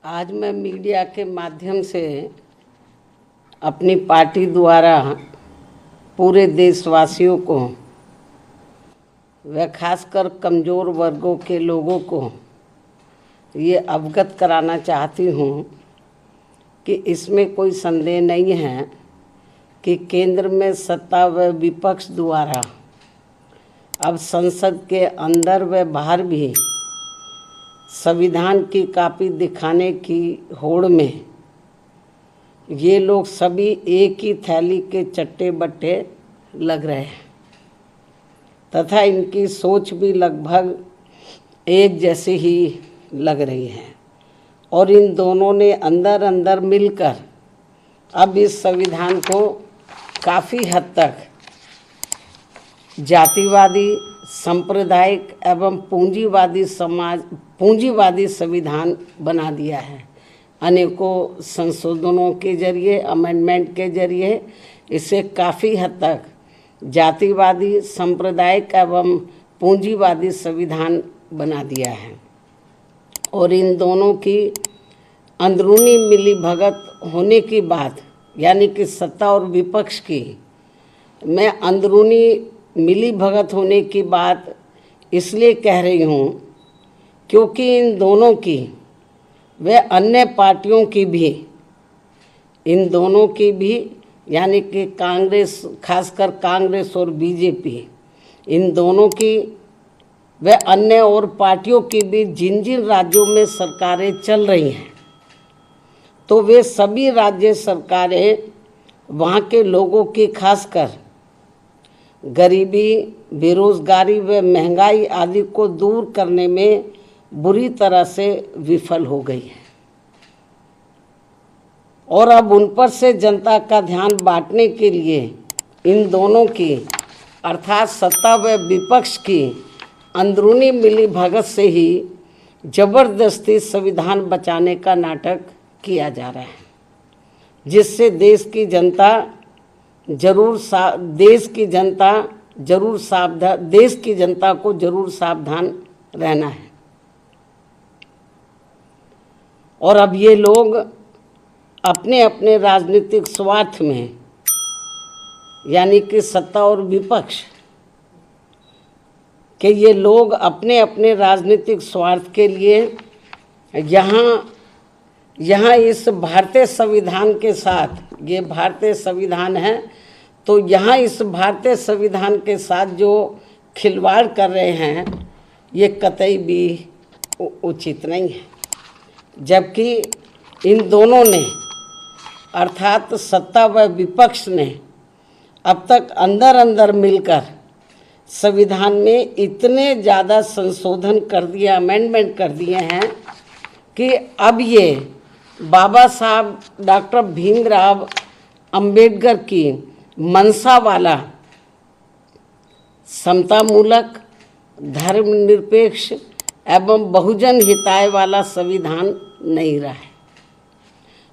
आज मैं मीडिया के माध्यम से अपनी पार्टी द्वारा पूरे देशवासियों को व खासकर कमज़ोर वर्गों के लोगों को ये अवगत कराना चाहती हूँ कि इसमें कोई संदेह नहीं है कि केंद्र में सत्ता व विपक्ष द्वारा अब संसद के अंदर व बाहर भी संविधान की कॉपी दिखाने की होड़ में ये लोग सभी एक ही थैली के चट्टे बट्टे लग रहे हैं तथा इनकी सोच भी लगभग एक जैसी ही लग रही है और इन दोनों ने अंदर अंदर मिलकर अब इस संविधान को काफ़ी हद तक जातिवादी, सांप्रदायिक एवं पूंजीवादी संविधान बना दिया है। अनेकों संशोधनों के जरिए, अमेंडमेंट के जरिए इसे काफ़ी हद तक जातिवादी, सांप्रदायिक एवं पूंजीवादी संविधान बना दिया है और इन दोनों की अंदरूनी मिलीभगत होने की बात, यानी कि सत्ता और विपक्ष की मैं अंदरूनी मिलीभगत होने की बात इसलिए कह रही हूँ क्योंकि इन दोनों की व अन्य पार्टियों की भी, इन दोनों की भी यानी कि कांग्रेस, खासकर कांग्रेस और बीजेपी, इन दोनों की व अन्य और पार्टियों की भी जिन जिन राज्यों में सरकारें चल रही हैं तो वे सभी राज्य सरकारें वहाँ के लोगों की खासकर गरीबी, बेरोजगारी व महंगाई आदि को दूर करने में बुरी तरह से विफल हो गई है और अब उन पर से जनता का ध्यान बांटने के लिए इन दोनों की अर्थात सत्ता व विपक्ष की अंदरूनी मिलीभगत से ही जबरदस्ती संविधान बचाने का नाटक किया जा रहा है, जिससे देश की जनता को जरूर सावधान रहना है। और अब ये लोग अपने अपने राजनीतिक स्वार्थ में, यानी कि सत्ता और विपक्ष के ये लोग अपने अपने राजनीतिक स्वार्थ के लिए यहाँ इस भारतीय संविधान के साथ, ये भारतीय संविधान है तो यहाँ इस भारतीय संविधान के साथ जो खिलवाड़ कर रहे हैं ये कतई भी उचित नहीं है। जबकि इन दोनों ने अर्थात सत्ता व विपक्ष ने अब तक अंदर अंदर मिलकर संविधान में इतने ज़्यादा संशोधन कर दिए, अमेंडमेंट कर दिए हैं कि अब ये बाबा साहब डॉक्टर भीमराव अंबेडकर की मंशा वाला समतामूलक, धर्मनिरपेक्ष एवं बहुजन हिताय वाला संविधान नहीं रहा है,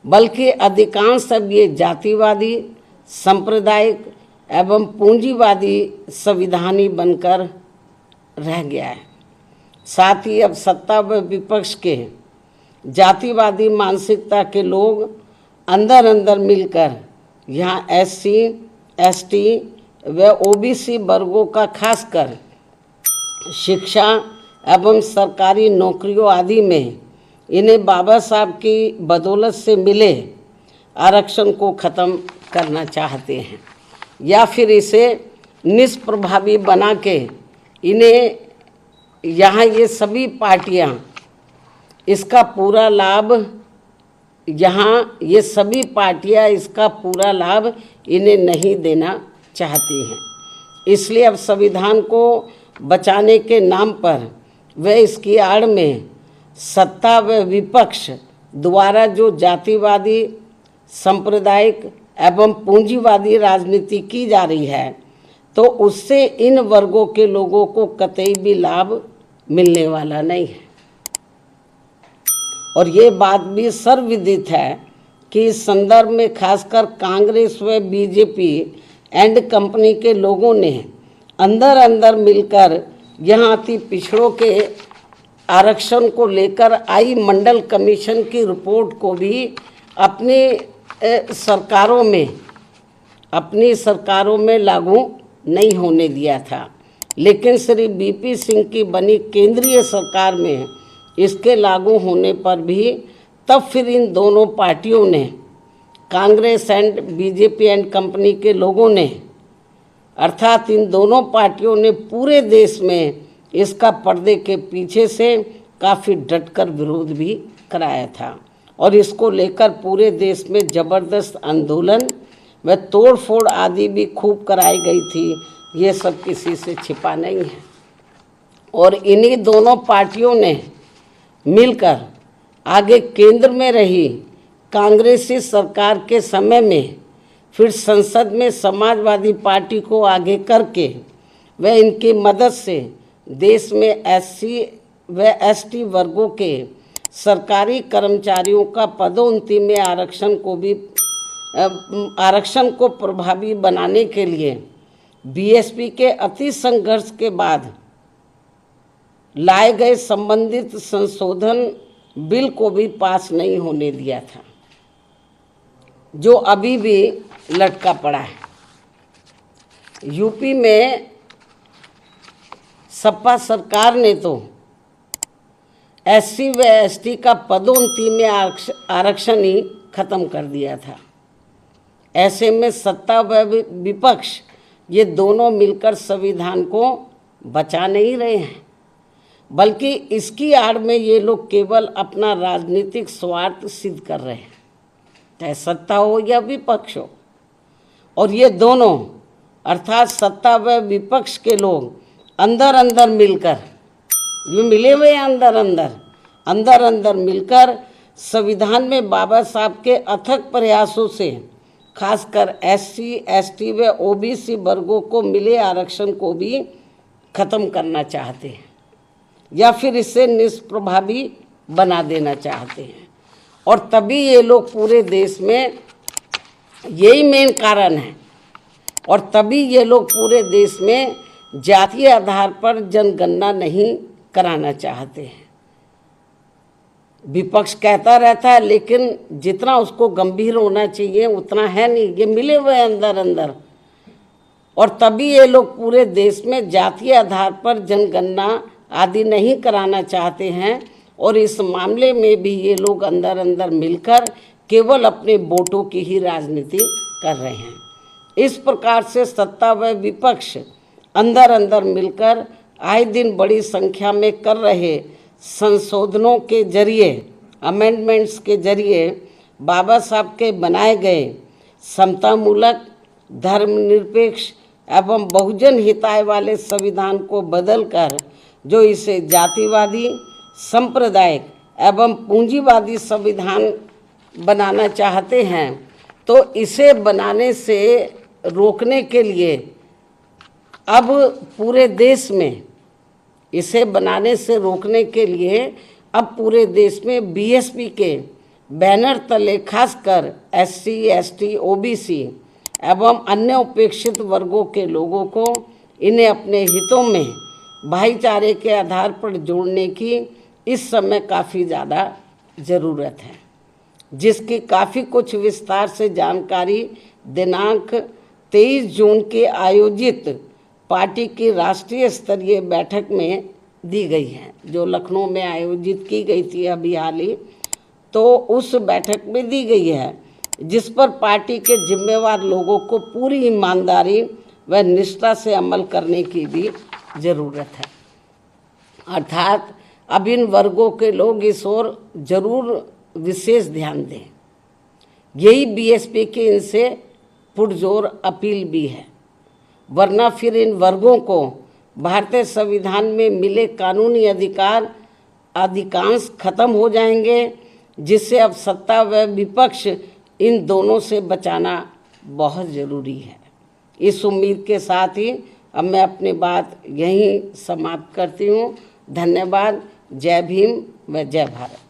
बल्कि अधिकांश अब ये जातिवादी, सांप्रदायिक एवं पूंजीवादी संविधान ही बनकर रह गया है। साथ ही अब सत्ता व विपक्ष के जातिवादी मानसिकता के लोग अंदर अंदर मिलकर यहाँ SC, ST व OBC वर्गों का खासकर शिक्षा एवं सरकारी नौकरियों आदि में इन्हें बाबा साहब की बदौलत से मिले आरक्षण को ख़त्म करना चाहते हैं या फिर इसे निष्प्रभावी बना के इन्हें यहाँ ये सभी पार्टियाँ इसका पूरा लाभ, यहाँ ये सभी पार्टियाँ इसका पूरा लाभ इन्हें नहीं देना चाहती हैं। इसलिए अब संविधान को बचाने के नाम पर व इसकी आड़ में सत्ता व विपक्ष द्वारा जो जातिवादी, सांप्रदायिक एवं पूंजीवादी राजनीति की जा रही है तो उससे इन वर्गों के लोगों को कतई भी लाभ मिलने वाला नहीं है। और ये बात भी सर्वविदित है कि इस संदर्भ में खासकर कांग्रेस व बीजेपी एंड कंपनी के लोगों ने अंदर अंदर मिलकर यहाँ अति पिछड़ों के आरक्षण को लेकर आई मंडल कमीशन की रिपोर्ट को भी अपनी सरकारों में लागू नहीं होने दिया था, लेकिन श्री बीपी सिंह की बनी केंद्रीय सरकार में इसके लागू होने पर भी तब फिर इन दोनों पार्टियों ने, Congress and BJP and company के लोगों ने, अर्थात इन दोनों पार्टियों ने पूरे देश में इसका पर्दे के पीछे से काफ़ी डटकर विरोध भी कराया था और इसको लेकर पूरे देश में ज़बरदस्त आंदोलन व तोड़फोड़ आदि भी खूब कराई गई थी। ये सब किसी से छिपा नहीं है। और इन्हीं दोनों पार्टियों ने मिलकर आगे केंद्र में रही कांग्रेसी सरकार के समय में फिर संसद में समाजवादी पार्टी को आगे करके व इनकी मदद से देश में एससी व एसटी वर्गों के सरकारी कर्मचारियों का पदोन्नति में आरक्षण को प्रभावी बनाने के लिए बीएसपी के अति संघर्ष के बाद लाए गए संबंधित संशोधन बिल को भी पास नहीं होने दिया था, जो अभी भी लटका पड़ा है। यूपी में सपा सरकार ने तो एससी व एसटी का पदोन्नति में आरक्षण ही खत्म कर दिया था। ऐसे में सत्ता व विपक्ष ये दोनों मिलकर संविधान को बचा नहीं रहे हैं, बल्कि इसकी आड़ में ये लोग केवल अपना राजनीतिक स्वार्थ सिद्ध कर रहे हैं, चाहे सत्ता हो या विपक्ष हो। और ये दोनों अर्थात सत्ता व विपक्ष के लोग अंदर अंदर मिलकर, ये मिले हुए अंदर अंदर मिलकर संविधान में बाबा साहब के अथक प्रयासों से खासकर एससी एसटी व ओबीसी वर्गों को मिले आरक्षण को भी खत्म करना चाहते हैं या फिर इसे निष्प्रभावी बना देना चाहते हैं। और तभी ये लोग पूरे देश में, यही मेन कारण है, और तभी ये लोग पूरे देश में जातीय आधार पर जनगणना नहीं कराना चाहते हैं। विपक्ष कहता रहता है, लेकिन जितना उसको गंभीर होना चाहिए उतना है नहीं, ये मिले हुए अंदर। और तभी ये लोग पूरे देश में जातीय आधार पर जनगणना आदि नहीं कराना चाहते हैं और इस मामले में भी ये लोग अंदर मिलकर केवल अपने वोटों की ही राजनीति कर रहे हैं। इस प्रकार से सत्ता व विपक्ष अंदर मिलकर आए दिन बड़ी संख्या में कर रहे संशोधनों के जरिए, अमेंडमेंट्स के जरिए बाबा साहब के बनाए गए समतामूलक, धर्मनिरपेक्ष एवं बहुजन हिताय वाले संविधान को बदलकर जो इसे जातिवादी, सांप्रदायिक एवं पूंजीवादी संविधान बनाना चाहते हैं, तो इसे बनाने से रोकने के लिए अब पूरे देश में, इसे बनाने से रोकने के लिए अब पूरे देश में बीएसपी के बैनर तले खासकर एससी, एसटी, ओबीसी एवं अन्य उपेक्षित वर्गों के लोगों को इन्हें अपने हितों में भाईचारे के आधार पर जोड़ने की इस समय काफ़ी ज़्यादा ज़रूरत है, जिसकी काफ़ी कुछ विस्तार से जानकारी दिनांक 23 जून के आयोजित पार्टी की राष्ट्रीय स्तरीय बैठक में दी गई है, जो लखनऊ में आयोजित की गई थी अभी हाल ही, तो उस बैठक में दी गई है, जिस पर पार्टी के जिम्मेवार लोगों को पूरी ईमानदारी व निष्ठा से अमल करने की भी ज़रूरत है। अर्थात अब इन वर्गों के लोग इस ओर जरूर विशेष ध्यान दें। यही बीएसपी की इनसे पुरजोर अपील भी है, वरना फिर इन वर्गों को भारतीय संविधान में मिले कानूनी अधिकांश खत्म हो जाएंगे, जिससे अब सत्ता व विपक्ष इन दोनों से बचाना बहुत ज़रूरी है। इस उम्मीद के साथ ही अब मैं अपनी बात यहीं समाप्त करती हूँ। धन्यवाद। जय भीम व जय भारत।